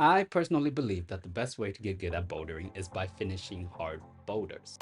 I personally believe that the best way to get good at bouldering is by finishing hard boulders.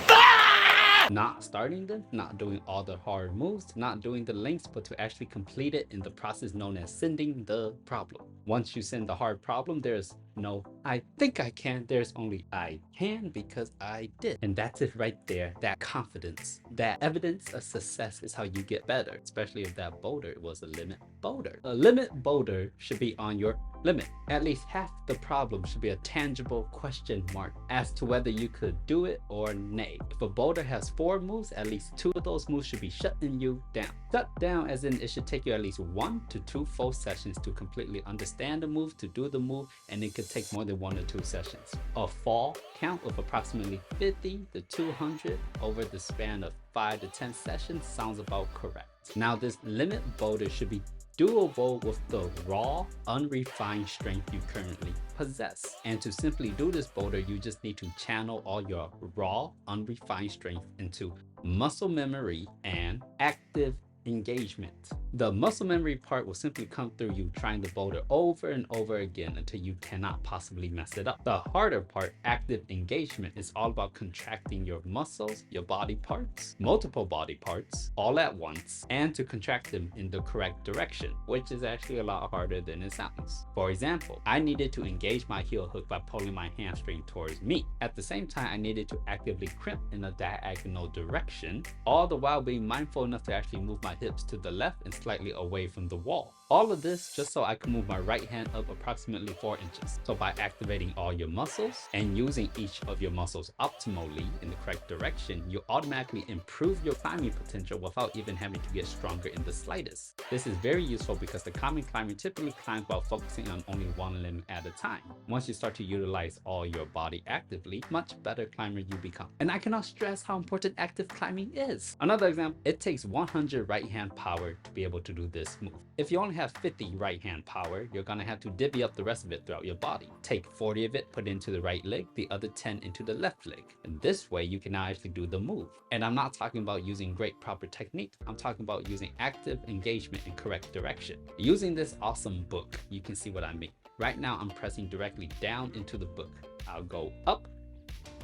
Not starting them, not doing all the hard moves, not doing the links, but to actually complete it in the process known as sending the problem. Once you send the hard problem, there's no I think I can, there's only I can because I did. And that's it right there. That confidence, that evidence of success is how you get better, especially if that boulder was a limit boulder. A limit boulder should be on your limit. At least half the problem should be a tangible question mark as to whether you could do it or nay. If a boulder has 4 moves, at least 2 of those moves should be shutting you down. Shut down as in it should take you at least 1 to 2 full sessions to completely understand the move, to do the move, and it could take more than 1 or 2 sessions. A fall count of approximately 50 to 200 over the span of 5 to 10 sessions sounds about correct. Now this limit boulder should be doable with the raw, unrefined strength you currently possess. And to simply do this boulder, you just need to channel all your raw, unrefined strength into muscle memory and active engagement. The muscle memory part will simply come through you trying the boulder over and over again until you cannot possibly mess it up. The harder part, active engagement, is all about contracting your muscles, your body parts, multiple body parts, all at once, and to contract them in the correct direction, which is actually a lot harder than it sounds. For example, I needed to engage my heel hook by pulling my hamstring towards me. At the same time, I needed to actively crimp in a diagonal direction, all the while being mindful enough to actually move my hips to the left and slightly away from the wall. All of this just so I can move my right hand up approximately 4 inches. So by activating all your muscles and using each of your muscles optimally in the correct direction, you automatically improve your climbing potential without even having to get stronger in the slightest. This is very useful because the common climber typically climbs while focusing on only one limb at a time. Once you start to utilize all your body actively, much better climber you become. And I cannot stress how important active climbing is. Another example, it takes 100 right hand power to be able to do this move. If you only have 50 right hand power, you're gonna have to divvy up the rest of it throughout your body. Take 40 of it, put it into the right leg, the other 10 into the left leg. And this way you can now actually do the move. And I'm not talking about using great proper technique. I'm talking about using active engagement in correct direction. Using this awesome book, you can see what I mean. Right now I'm pressing directly down into the book. I'll go up,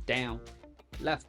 down, left,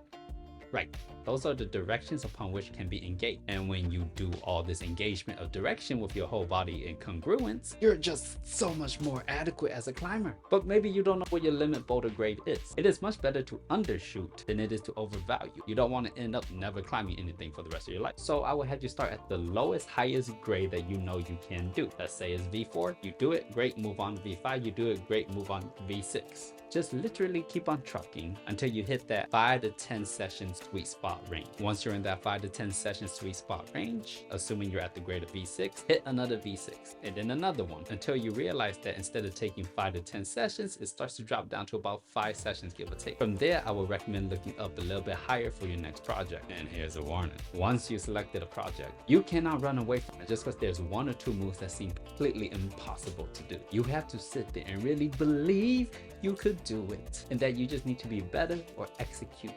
right. Those are the directions upon which can be engaged. And when you do all this engagement of direction with your whole body in congruence, you're just so much more adequate as a climber. But maybe you don't know what your limit boulder grade is. It is much better to undershoot than it is to overvalue. You don't want to end up never climbing anything for the rest of your life. So I would have you start at the lowest, highest grade that you know you can do. Let's say it's V4. You do it, great, move on to V5. You do it, great, move on to V6. Just literally keep on trucking until you hit that 5 to 10 session sweet spot range. Once you're in that 5 to 10 session sweet spot range, assuming you're at the grade of V6, hit another V6 and then another one until you realize that instead of taking 5 to 10 sessions, it starts to drop down to about 5 sessions, give or take. From there, I would recommend looking up a little bit higher for your next project. And here's a warning. Once you selected a project, you cannot run away from it just because there's 1 or 2 moves that seem completely impossible to do. You have to sit there and really believe you could do it, and that you just need to be better or execute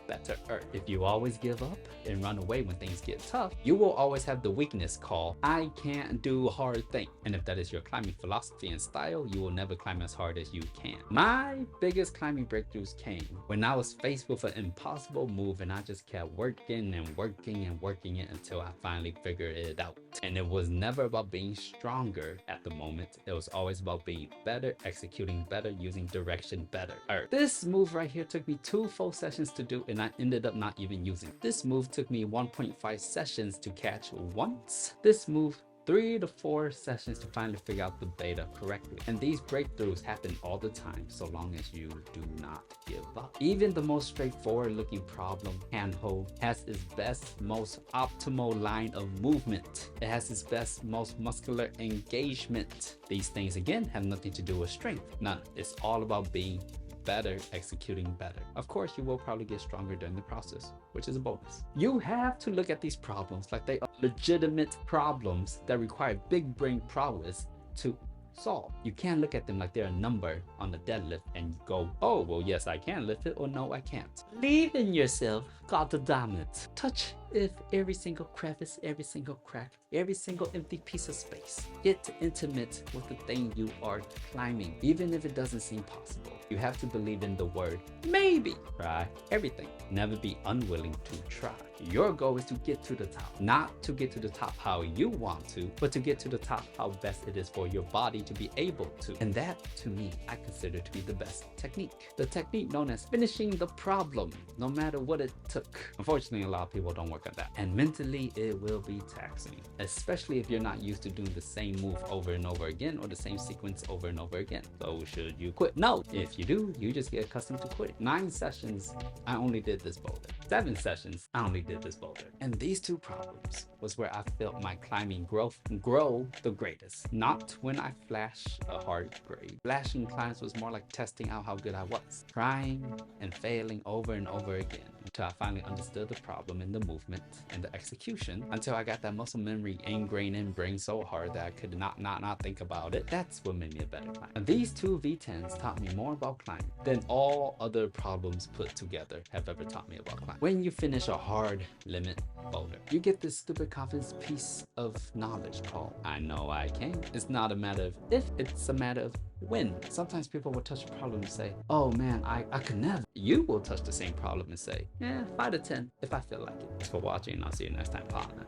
better. If you always give up and run away when things get tough, you will always have the weakness called I can't do hard things. And if that is your climbing philosophy and style, you will never climb as hard as you can. My biggest climbing breakthroughs came when I was faced with an impossible move and I just kept working and working and working it until I finally figured it out. And it was never about being stronger at the moment. It was always about being better, executing better, using direction better. This move right here took me 2 full sessions to do, and I ended up not even using it. This move took me 1.5 sessions to catch once. This move 3 to 4 sessions to finally figure out the beta correctly. And these breakthroughs happen all the time so long as you do not give up. Even the most straightforward looking problem, handhold, has its best, most optimal line of movement. It has its best, most muscular engagement. These things again have nothing to do with strength. None. It's all about being better, executing better. Of course, you will probably get stronger during the process, which is a bonus. You have to look at these problems like they are legitimate problems that require big brain prowess to solve. You can't look at them like they're a number on the deadlift and go, oh, well, yes, I can lift it, or no, I can't. Believe in yourself. God damn it. Touch if every single crevice, every single crack, every single empty piece of space, get intimate with the thing you are climbing, even if it doesn't seem possible. You have to believe in the word maybe. Try everything. Never be unwilling to try. Your goal is to get to the top, not to get to the top how you want to, but to get to the top how best it is for your body to be able to. And that, to me, I consider to be the best technique. The technique known as finishing the problem, no matter what it took. Unfortunately, a lot of people don't work on that. And mentally, it will be taxing, especially if you're not used to doing the same move over and over again or the same sequence over and over again. So should you quit? No. If you do, you just get accustomed to quitting. 9 sessions, I only did this boulder. 7 sessions, I only did this boulder. And these 2 problems was where I felt my climbing growth grow the greatest. Not when I flashed a hard grade. Flashing climbs was more like testing out how good I was. Trying and failing over and over again until I finally understood the problem in the movement and the execution, until I got that muscle memory ingrained in brain so hard that I could not think about it. That's what made me a better climber. And these 2 V10s taught me more about climbing than all other problems put together have ever taught me about climbing. When you finish a hard limit boulder, you get this stupid confidence piece of knowledge called I know I can. It's not a matter of if, it's a matter of when. Sometimes people will touch a problem and say, oh man, I could never. You will touch the same problem and say, yeah, 5 to 10 if I feel like it. Thanks for watching, and I'll see you next time, partner.